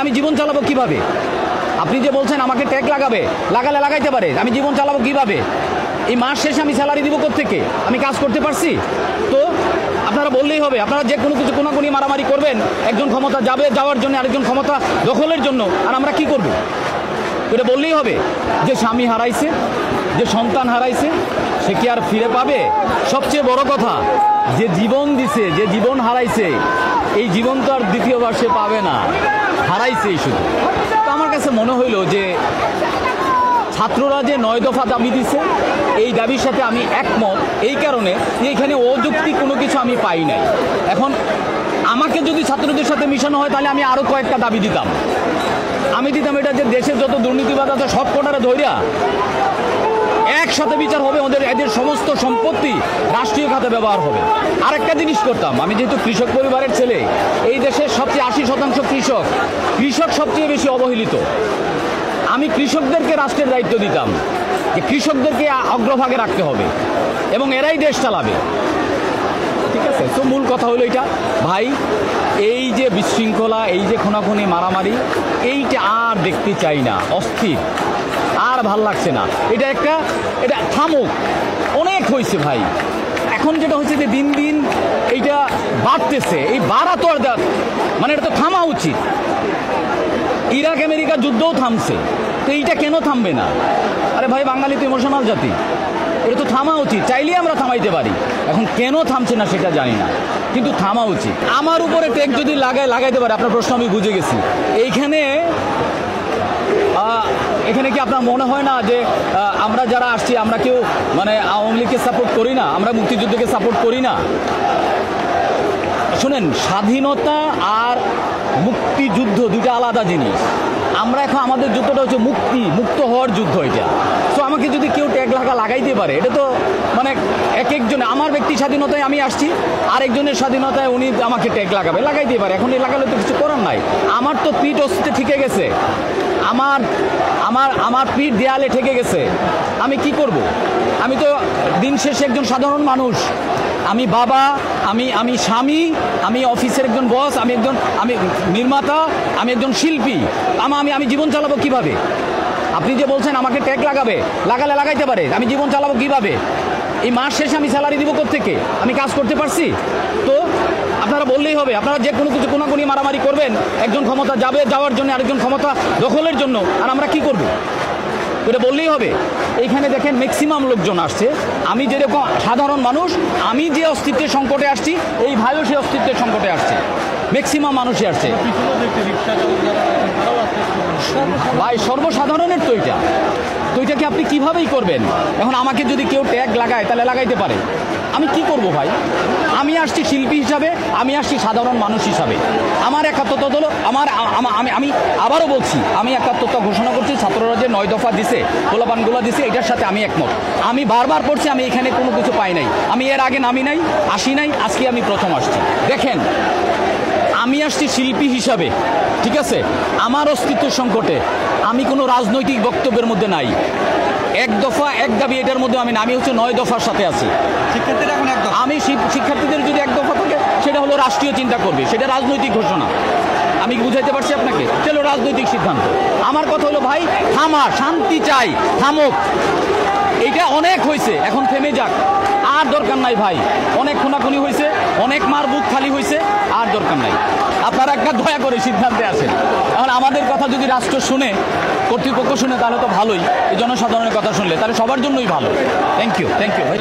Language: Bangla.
আমি জীবন চালাবো কিভাবে? আপনি যে বলছেন আমাকে ট্যাগ লাগালে লাগাইতে পারে, আমি জীবন চালাবো কিভাবে? এই মাস শেষে আমি স্যালারি দিব কোত্থেকে? আমি কাজ করতে পারছি তো? আপনারা বললেই হবে, আপনারা যে কোনো কিছু কোনাকুনি মারামারি করবেন, একজন ক্ষমতা যাওয়ার জন্য আরেকজন ক্ষমতা দখলের জন্য, আর আমরা কি করব? এটা বললেই হবে যে স্বামী হারাইছে, যে সন্তান হারাইছে, সে কি আর ফিরে পাবে? সবচেয়ে বড় কথা, যে জীবন দিছে, যে জীবন হারাইছে, এই জীবন তো আর দ্বিতীয়বার সে পাবে না, হারাইছেই শুধু। তো আমার কাছে মনে হইল যে ছাত্ররা যে 9 দফা দাবি দিছে, এই দাবির সাথে আমি একমত, এই কারণে যে এখানে অযৌক্তিক কোনো কিছু আমি পাই নাই। এখন আমাকে যদি ছাত্রদের সাথে মিশানো হয় তাহলে আমি আরও কয়েকটা দাবি দিতাম। আমি দিতাম এটা যে দেশের যত দুর্নীতিবাদ আছে সব কটারে ধইরা একসাথে বিচার হবে, এদের সমস্ত সম্পত্তি রাষ্ট্রীয় খাতে ব্যবহার হবে। আরেকটা জিনিস করতাম, আমি যেহেতু কৃষক পরিবারের ছেলে, এই দেশের সবচেয়ে 80% কৃষক সবচেয়ে বেশি অবহেলিত। আমি কৃষকদেরকে রাষ্ট্রের দায়িত্ব দিতাম যে কৃষকদেরকে অগ্রভাগে রাখতে হবে এবং এরাই দেশ চালাবে। ঠিক আছে? তো মূল কথা হলো এটা ভাই, এই যে বিশৃঙ্খলা, এই যে খুনাখুনি মারামারি, এইটা আর দেখতে চাই না। অস্থির, আর ভাল লাগছে না। এটা থামুক, অনেক হয়েছে ভাই। এখন যেটা হচ্ছে যে দিন দিন এইটা বাড়তেছে, এই বাড়া তো আর মানে এটা তো থামা উচিত। ইরাক আমেরিকা যুদ্ধও থামছে, তো এইটা কেন থামবে না? আরে ভাই, বাঙালি তো ইমোশনাল জাতি, এটা তো থামা উচিত। চাইলেই আমরা থামাইতে পারি, এখন কেন থামছে না সেটা জানি না, কিন্তু থামা উচিত। আমার উপরে ট্যাগ যদি লাগাইতে পারে, আপনার প্রশ্ন আমি বুঝে গেছি। এখানে কি আপনার মনে হয় না যে আমরা যারা আসছি, আমরা কেউ মানে আওয়ামী লীগকে সাপোর্ট করি না, আমরা মুক্তিযুদ্ধকে সাপোর্ট করি না? শুনেন, স্বাধীনতা আর মুক্তিযুদ্ধ দুইটা আলাদা জিনিস। আমরা এখন আমাদের যুদ্ধটা হচ্ছে মুক্ত হওয়ার যুদ্ধ এটা। তো আমাকে যদি কেউ ট্যাগ লাগাইতে পারে, এটা তো মানে এক একজনে, আমার ব্যক্তি স্বাধীনতায় আমি আসছি, আরেকজনের স্বাধীনতায় উনি আমাকে ট্যাগ লাগাইতে পারে। এখন এই লাগালে তো কিছু করার নাই। আমার তো পিঠ অস্তিত্বে ঠেকে গেছে, আমার পিঠ দেয়ালে ঠেকে গেছে। আমি কি করব? আমি তো দিন শেষে একজন সাধারণ মানুষ। আমি বাবা, আমি স্বামী, আমি অফিসের একজন বস, আমি নির্মাতা, আমি একজন শিল্পী। আমি জীবন চালাবো কিভাবে? আপনি যে বলছেন আমাকে ট্যাগ লাগালে লাগাইতে পারে, আমি জীবন চালাবো কিভাবে? এই মাস শেষে আমি স্যালারি দিব কোত্থেকে? আমি কাজ করতে পারছি তো? আপনারা বললেই হবে, আপনারা যে কোনো কিছু কোনাকুনি মারামারি করবেন, একজন ক্ষমতা যাওয়ার জন্য আরেকজন ক্ষমতা দখলের জন্য, আর আমরা কি করব? এটা বললেই হবে। এইখানে দেখেন ম্যাক্সিমাম লোকজন আসছে। আমি যেরকম সাধারণ মানুষ, আমি যে অস্তিত্বের সংকটে আসছি, এই ভাইও সে অস্তিত্বের সংকটে আসছে। ম্যাক্সিমাম মানুষই আসছে ভাই, সর্বসাধারণের তো এটাকে আপনি কিভাবেই করবেন? এখন আমাকে যদি কেউ ট্যাগ লাগায়, তাহলে লাগাইতে পারে, আমি কি করব ভাই? আমি আসছি শিল্পী হিসাবে, আমি আসছি সাধারণ মানুষ হিসাবে। আমার একাত্মতা হলো আমি আবারও বলছি, আমি একাত্মতা ঘোষণা করছি। ছাত্ররা যে 9 দফা দিছে, গোলাপানগুলো দিছে, এটার সাথে আমি একমত। আমি বারবার পড়ছি, আমি এখানে কোনো কিছু পাই নাই। আমি এর আগে আসি নাই, আজকে আমি প্রথম আসছি। দেখেন, আমি আসছি শিল্পী হিসাবে, ঠিক আছে? আমার অস্তিত্বের সংকটে আমি কোনো রাজনৈতিক বক্তব্যের মধ্যে নাই। 1 দফা 1 দাবি, এটার মধ্যে আমি হচ্ছে 9 দফার সাথে আছি। শিক্ষার্থীরা এখন 1 দফা, আমি শিক্ষার্থীদের যদি 1 দফা থাকে, সেটা হলো রাষ্ট্রীয় চিন্তা করবে, সেটা রাজনৈতিক ঘোষণা। আমি বুঝাইতে পারছি আপনাকে? চলো, রাজনৈতিক সিদ্ধান্ত। আমার কথা হলো ভাই, শান্তি চাই, থামুক। এইটা অনেক হয়েছে, এখন থেমে যাক, আর দরকার নাই ভাই। অনেক খুনাখুনি হয়েছে, অনেক মার বুক খালি হয়েছে, আর দরকার নাই। আপনারা একটা দয়া করে সিদ্ধান্তে আসেন। এখন আমাদের কথা যদি রাষ্ট্র শুনে, কর্তৃপক্ষ শুনে, তাহলে তো ভালোই। এই জনসাধারণের কথা শুনলে তাহলে সবার জন্যই ভালো। থ্যাংক ইউ ভাই।